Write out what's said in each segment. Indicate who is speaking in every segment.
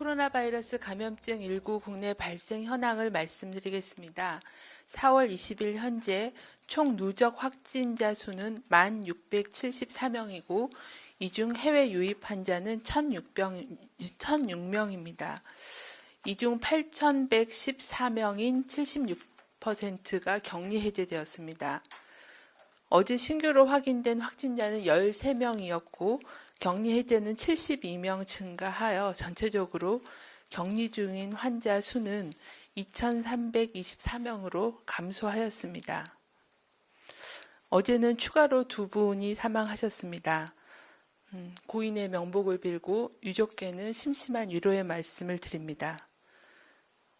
Speaker 1: 코로나 바이러스 감염증 19 국내 발생 현황을 말씀드리겠습니다. 4월 20일 현재 총 누적 확진자 수는 1,674명이고 이 중 해외 유입 환자는 1,006명입니다. 이 중 8,114명인 76%가 격리 해제되었습니다. 어제 신규로 확인된 확진자는 13명이었고 격리 해제는 72명 증가하여 전체적으로 격리 중인 환자 수는 2,324명으로 감소하였습니다. 어제는 추가로 2분이 사망하셨습니다. 고인의 명복을 빌고 유족께는 심심한 위로의 말씀을 드립니다.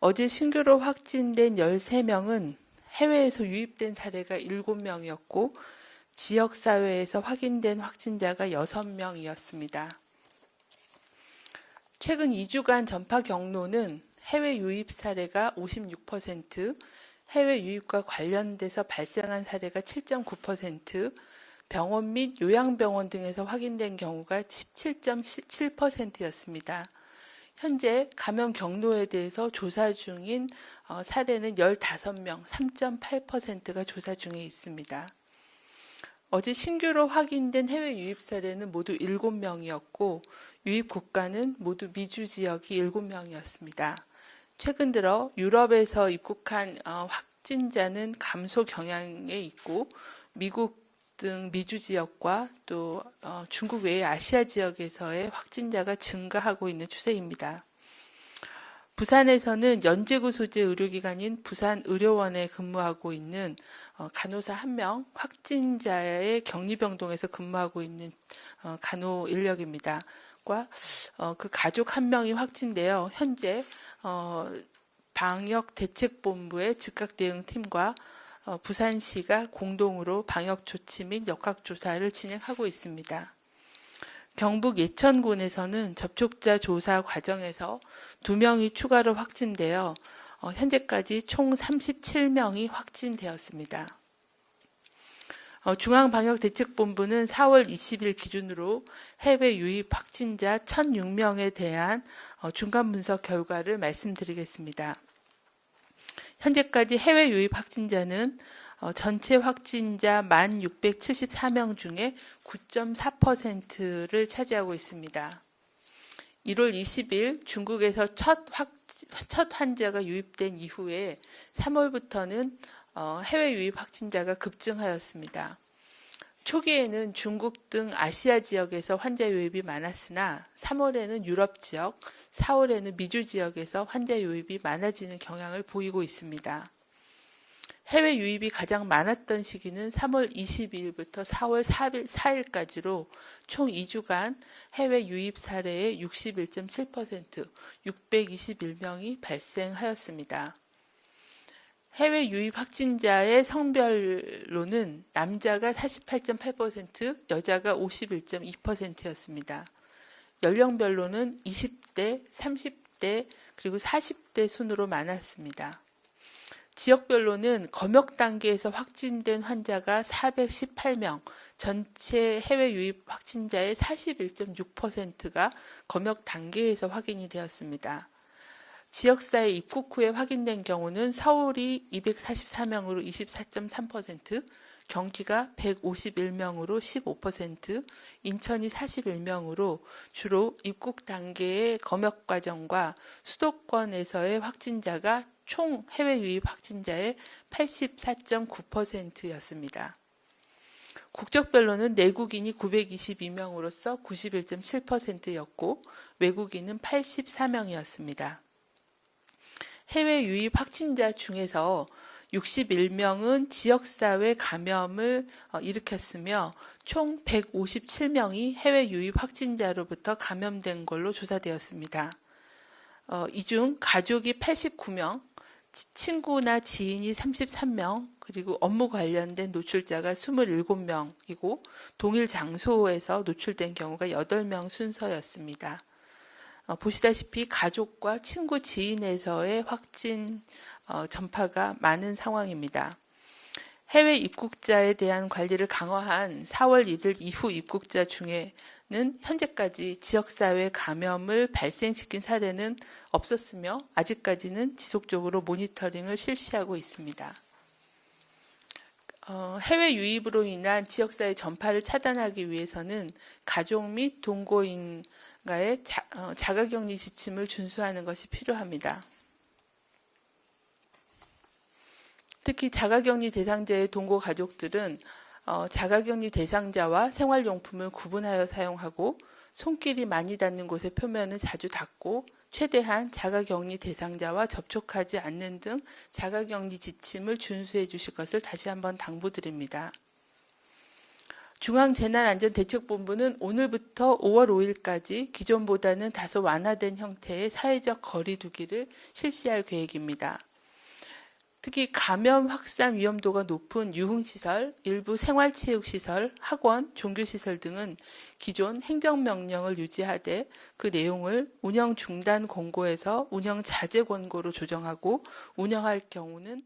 Speaker 1: 어제 신규로 확진된 13명은 해외에서 유입된 사례가 7명이었고 지역사회에서 확인된 확진자가 6명이었습니다. 최근 2주간 전파 경로는 해외 유입 사례가 56%, 해외 유입과 관련돼서 발생한 사례가 7.9%, 병원 및 요양병원 등에서 확인된 경우가 17.7%였습니다. 현재 감염 경로에 대해서 조사 중인 사례는 15명, 3.8%가 조사 중에 있습니다. 어제 신규로 확인된 해외 유입 사례는 모두 7명이었고 유입 국가는 모두 미주 지역이 7명이었습니다. 최근 들어 유럽에서 입국한 확진자는 감소 경향에 있고 미국 등 미주 지역과 또 중국 외의 아시아 지역에서의 확진자가 증가하고 있는 추세입니다. 부산에서는 연제구 소재 의료기관인 부산의료원에 근무하고 있는 간호사 1명, 확진자의 격리병동에서 근무하고 있는 간호 인력입니다. 그 가족 1명이 확진되어 현재 방역대책본부의 즉각대응팀과 부산시가 공동으로 방역조치 및 역학조사를 진행하고 있습니다. 경북 예천군에서는 접촉자 조사 과정에서 2명이 추가로 확진되어 현재까지 총 37명이 확진되었습니다. 중앙방역대책본부는 4월 20일 기준으로 해외 유입 확진자 1,006명에 대한 중간 분석 결과를 말씀드리겠습니다. 현재까지 해외 유입 확진자는 전체 확진자 1,674명 중에 9.4%를 차지하고 있습니다. 1월 20일 중국에서 첫 환자가 유입된 이후에 3월부터는 해외 유입 확진자가 급증하였습니다. 초기에는 중국 등 아시아 지역에서 환자 유입이 많았으나 3월에는 유럽 지역, 4월에는 미주 지역에서 환자 유입이 많아지는 경향을 보이고 있습니다. 해외 유입이 가장 많았던 시기는 3월 22일부터 4월 4일까지로 총 2주간 해외 유입 사례의 61.7%, 621명이 발생하였습니다. 해외 유입 확진자의 성별로는 남자가 48.8%, 여자가 51.2%였습니다. 연령별로는 20대, 30대, 그리고 40대 순으로 많았습니다. 지역별로는 검역 단계에서 확진된 환자가 418명, 전체 해외 유입 확진자의 41.6%가 검역 단계에서 확인이 되었습니다. 지역사회 입국 후에 확인된 경우는 서울이 244명으로 24.3%, 경기가 151명으로 15%, 인천이 41명으로 주로 입국 단계의 검역 과정과 수도권에서의 확진자가 총 해외 유입 확진자의 84.9%였습니다. 국적별로는 내국인이 922명으로서 91.7%였고 외국인은 84명이었습니다. 해외 유입 확진자 중에서 61명은 지역사회 감염을 일으켰으며 총 157명이 해외 유입 확진자로부터 감염된 걸로 조사되었습니다. 이 중 가족이 89명, 친구나 지인이 33명, 그리고 업무 관련된 노출자가 27명이고 동일 장소에서 노출된 경우가 8명 순서였습니다. 보시다시피 가족과 친구, 지인에서의 확진 전파가 많은 상황입니다. 해외 입국자에 대한 관리를 강화한 4월 1일 이후 입국자 중에 현재까지 지역사회 감염을 발생시킨 사례는 없었으며 아직까지는 지속적으로 모니터링을 실시하고 있습니다. 해외 유입으로 인한 지역사회 전파를 차단하기 위해서는 가족 및 동거인과의 자가격리 지침을 준수하는 것이 필요합니다. 특히 자가격리 대상자의 동거 가족들은 자가격리 대상자와 생활용품을 구분하여 사용하고 손길이 많이 닿는 곳의 표면은 자주 닦고 최대한 자가격리 대상자와 접촉하지 않는 등 자가격리 지침을 준수해 주실 것을 다시 한번 당부드립니다. 중앙재난안전대책본부는 오늘부터 5월 5일까지 기존보다는 다소 완화된 형태의 사회적 거리 두기를 실시할 계획입니다. 특히 감염 확산 위험도가 높은 유흥시설, 일부 생활체육시설, 학원, 종교시설 등은 기존 행정명령을 유지하되 그 내용을 운영 중단 권고에서 운영 자제 권고로 조정하고 운영할 경우는